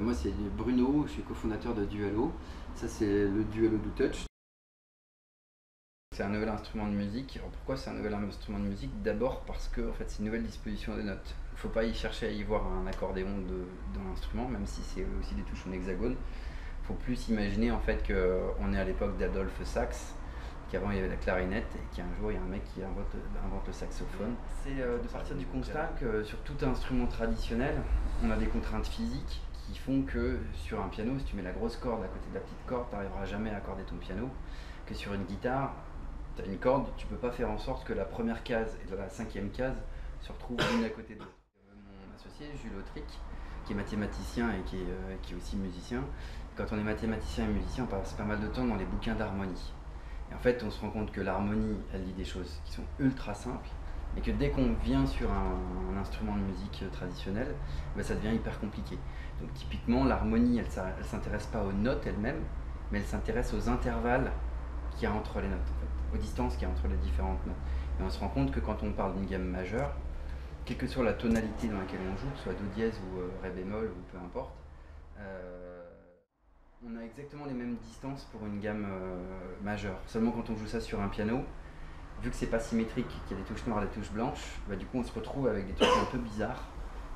Moi c'est Bruno, je suis cofondateur de Dualo. Ça c'est le Dualo Do Touch. C'est un nouvel instrument de musique. Alors pourquoi c'est un nouvel instrument de musique? D'abord parce que en fait, c'est une nouvelle disposition des notes. Il ne faut pas y chercher à y voir un accordéon dans l'instrument, même si c'est aussi des touches en hexagone. Il faut plus imaginer en fait qu'on est à l'époque d'Adolphe Sax, qu'avant il y avait la clarinette et qu'un jour il y a un mec qui invente le saxophone. C'est de partir du constat que sur tout instrument traditionnel, on a des contraintes physiques qui font que sur un piano, si tu mets la grosse corde à côté de la petite corde, tu n'arriveras jamais à accorder ton piano. Que sur une guitare, tu as une corde, tu ne peux pas faire en sorte que la première case et la cinquième case se retrouvent l'une à côté de l'autre. Mon associé, Jules Autric, qui est mathématicien et qui est aussi musicien, quand on est mathématicien et musicien, on passe pas mal de temps dans les bouquins d'harmonie. Et en fait, on se rend compte que l'harmonie, elle dit des choses qui sont ultra simples, et que dès qu'on vient sur un instrument de musique traditionnel, ben ça devient hyper compliqué. Donc typiquement, l'harmonie, elle ne s'intéresse pas aux notes elles-mêmes, mais elle s'intéresse aux intervalles qu'il y a entre les notes, en fait, aux distances qu'il y a entre les différentes notes. Et on se rend compte que quand on parle d'une gamme majeure, quelle que soit la tonalité dans laquelle on joue, soit do dièse ou ré bémol ou peu importe, on a exactement les mêmes distances pour une gamme majeure. Seulement quand on joue ça sur un piano, vu que c'est pas symétrique, qu'il y a des touches noires et des touches blanches, bah, du coup on se retrouve avec des trucs un peu bizarres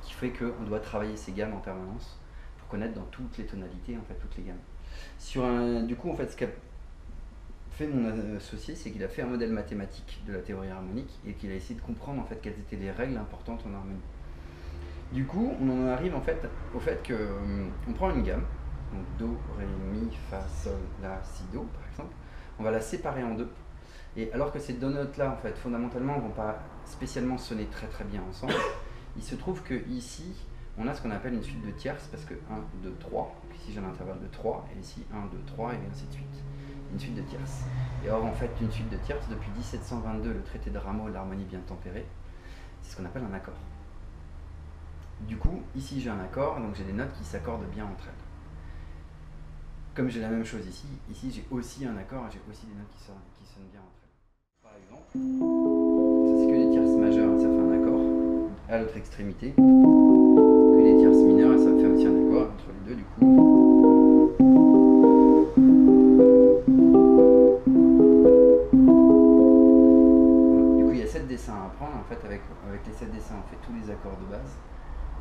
qui fait qu'on doit travailler ces gammes en permanence pour connaître dans toutes les tonalités, en fait, toutes les gammes. Du coup, en fait, ce qu'a fait mon associé, c'est qu'il a fait un modèle mathématique de la théorie harmonique et qu'il a essayé de comprendre en fait quelles étaient les règles importantes en harmonie. Du coup, on en arrive en fait au fait que on prend une gamme, donc Do, Ré, Mi, Fa, Sol, La, Si, Do par exemple, on va la séparer en deux. Et alors que ces deux notes-là, en fait, fondamentalement, ne vont pas spécialement sonner très très bien ensemble, il se trouve que ici, on a ce qu'on appelle une suite de tierces, parce que 1, 2, 3, ici j'ai un intervalle de 3, et ici 1, 2, 3, et ainsi de suite. Une suite de tierces. Et or, en fait, une suite de tierces, depuis 1722, le traité de Rameau, l'harmonie bien tempérée, c'est ce qu'on appelle un accord. Du coup, ici j'ai un accord, donc j'ai des notes qui s'accordent bien entre elles. Comme j'ai la même chose ici j'ai aussi un accord, j'ai aussi des notes qui sonnent bien entre elles. Par exemple, ça c'est que les tierces majeures, ça fait un accord. À l'autre extrémité, que les tierces mineures, ça fait aussi un accord entre les deux, du coup. Du coup, il y a 7 dessins à apprendre. En fait, avec les 7 dessins, on fait tous les accords de base.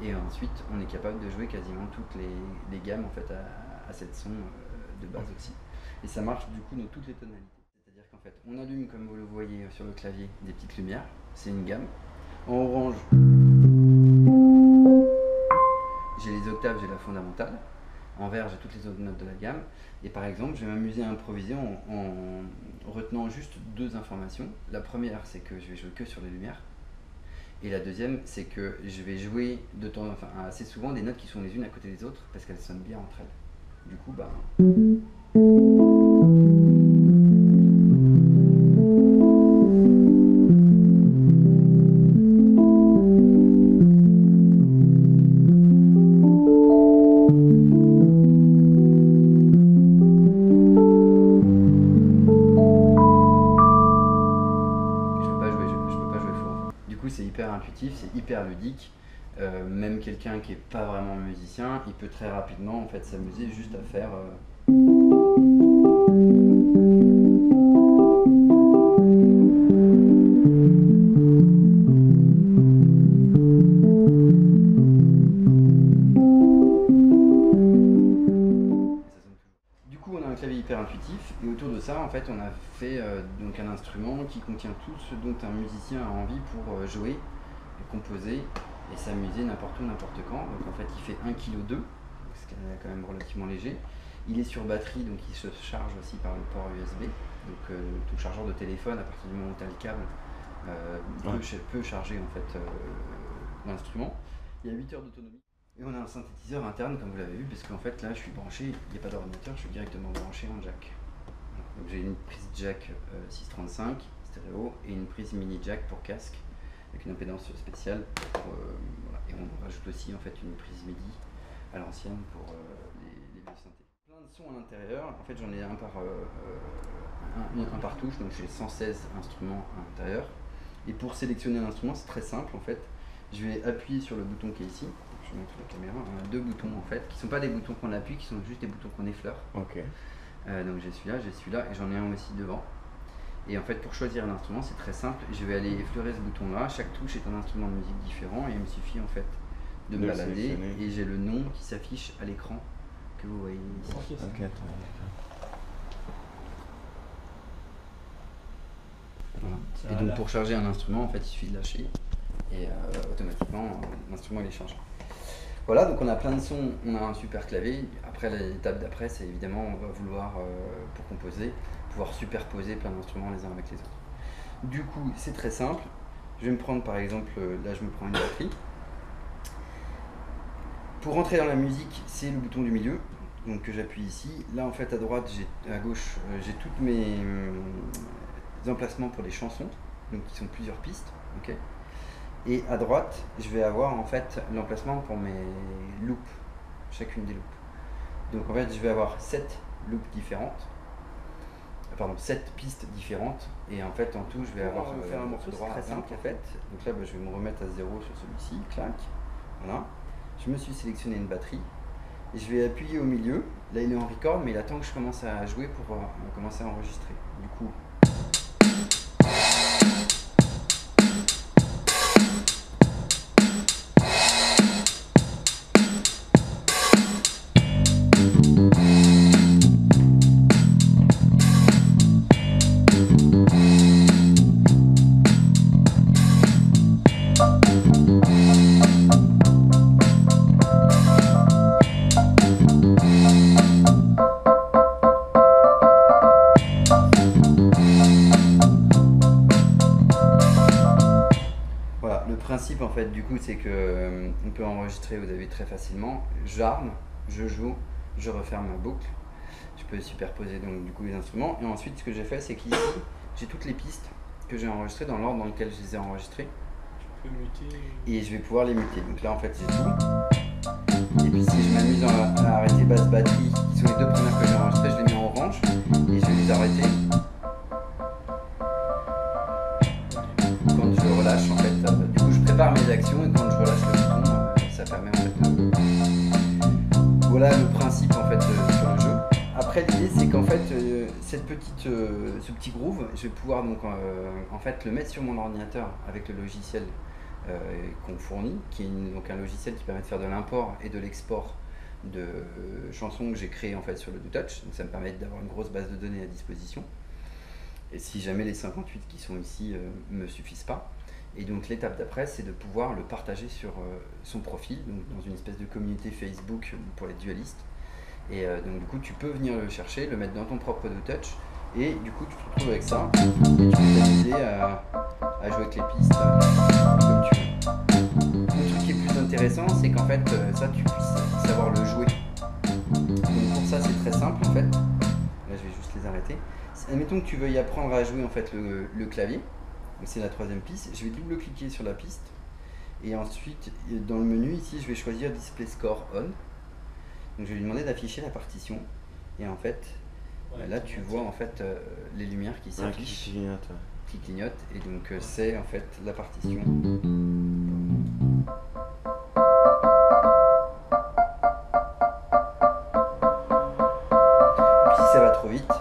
Et ensuite, on est capable de jouer quasiment toutes les gammes en fait, à 7 sons de base aussi. Et ça marche du coup dans toutes les tonalités. C'est-à-dire qu'en fait, on allume, comme vous le voyez sur le clavier, des petites lumières. C'est une gamme. En orange, j'ai les octaves, j'ai la fondamentale. En vert, j'ai toutes les autres notes de la gamme. Et par exemple, je vais m'amuser à improviser en retenant juste deux informations. La première, c'est que je vais jouer que sur les lumières. Et la deuxième, c'est que je vais jouer assez souvent des notes qui sont les unes à côté des autres parce qu'elles sonnent bien entre elles. Du coup, c'est hyper intuitif, c'est hyper ludique. Même quelqu'un qui n'est pas vraiment musicien, il peut très rapidement en fait s'amuser juste à faire. Du coup, on a un clavier hyper intuitif et autour de ça, en fait, on a fait donc un instrument qui contient tout ce dont un musicien a envie pour jouer, composer et s'amuser n'importe où, n'importe quand. Donc en fait, il fait 1,2 kg, ce qui est quand même relativement léger. Il est sur batterie, donc il se charge aussi par le port USB. Donc tout chargeur de téléphone, à partir du moment où tu as le câble, peut charger en fait l'instrument. Il y a 8 heures d'autonomie. Et on a un synthétiseur interne, comme vous l'avez vu, parce qu'en fait là je suis branché, il n'y a pas d'ordinateur, je suis directement branché en jack. Donc j'ai une prise jack 635 stéréo et une prise mini jack pour casque avec une impédance spéciale. Voilà. Et on rajoute aussi en fait une prise MIDI à l'ancienne pour les vieux synthés. Plein de sons à l'intérieur, en fait j'en ai un par touche, donc j'ai 116 instruments à l'intérieur. Et pour sélectionner un instrument, c'est très simple en fait. Je vais appuyer sur le bouton qui est ici. Je je montre la caméra, on a 2 boutons en fait, qui sont pas des boutons qu'on appuie, qui sont juste des boutons qu'on effleure. Ok. Donc j'ai celui-là et j'en ai un aussi devant. Et en fait pour choisir un instrument c'est très simple, je vais aller effleurer ce bouton là, chaque touche est un instrument de musique différent et il me suffit en fait de me balader et j'ai le nom qui s'affiche à l'écran que vous voyez ici. Ok, voilà. Et donc pour charger un instrument en fait il suffit de lâcher et automatiquement l'instrument il est chargé. Voilà, donc on a plein de sons, on a un super clavier. Après l'étape d'après c'est évidemment on va vouloir pour composer pouvoir superposer plein d'instruments les uns avec les autres. Du coup c'est très simple, je vais me prendre par exemple, là je me prends une batterie. Pour rentrer dans la musique c'est le bouton du milieu, donc que j'appuie ici. Là en fait à droite, à gauche j'ai tous mes emplacements pour les chansons, donc qui sont plusieurs pistes. Okay. Et à droite je vais avoir en fait l'emplacement pour mes loops, chacune des loops. Donc en fait je vais avoir 7 loops différentes. Pardon, 7 pistes différentes et en fait en tout je vais avoir faire un morceau droit très simple en fait. Donc là je vais me remettre à 0 sur celui-ci, clac, voilà. Je me suis sélectionné une batterie et je vais appuyer au milieu. Là il est en record mais il attend que je commence à jouer pour commencer à enregistrer. Du coup principe en fait du coup c'est que on peut enregistrer, vous avez très facilement, j'arme, je joue, je referme ma boucle, je peux superposer donc du coup les instruments et ensuite ce que j'ai fait c'est qu'ici j'ai toutes les pistes que j'ai enregistrées dans l'ordre dans lequel je les ai enregistrées et je vais pouvoir les muter. Donc là en fait j'ai tout et puis si je m'amuse à arrêter basse batterie qui sont les 2 premières que j'ai enregistrées, je les mets en orange et je vais les arrêter quand je relâche en fait. Du coup je prépare mes actions et quand je relâche le bouton ça permet en fait de... Voilà le principe en fait sur le jeu. Après l'idée c'est qu'en fait ce petit groove je vais pouvoir donc en fait le mettre sur mon ordinateur avec le logiciel qu'on fournit qui est donc un logiciel qui permet de faire de l'import et de l'export de chansons que j'ai créées en fait sur le DoTouch. Donc ça me permet d'avoir une grosse base de données à disposition. Et si jamais les 58 qui sont ici me suffisent pas. Et donc l'étape d'après c'est de pouvoir le partager sur son profil, donc dans une espèce de communauté Facebook pour les dualistes. Et donc du coup tu peux venir le chercher, le mettre dans ton propre DoTouch et du coup tu te retrouves avec ça et tu peux t'amuser à jouer avec les pistes comme tu veux. Le truc qui est plus intéressant c'est qu'en fait ça tu puisses savoir le jouer. Donc pour ça c'est très simple en fait. Là je vais juste les arrêter. Admettons que tu veuilles apprendre à jouer en fait le clavier, c'est la 3e piste, je vais double-cliquer sur la piste et ensuite dans le menu ici je vais choisir Display Score On. Donc je vais lui demander d'afficher la partition et en fait là tu vois en fait les lumières qui s'affichent, qui clignotent et donc c'est en fait la partition. Et puis si ça va trop vite,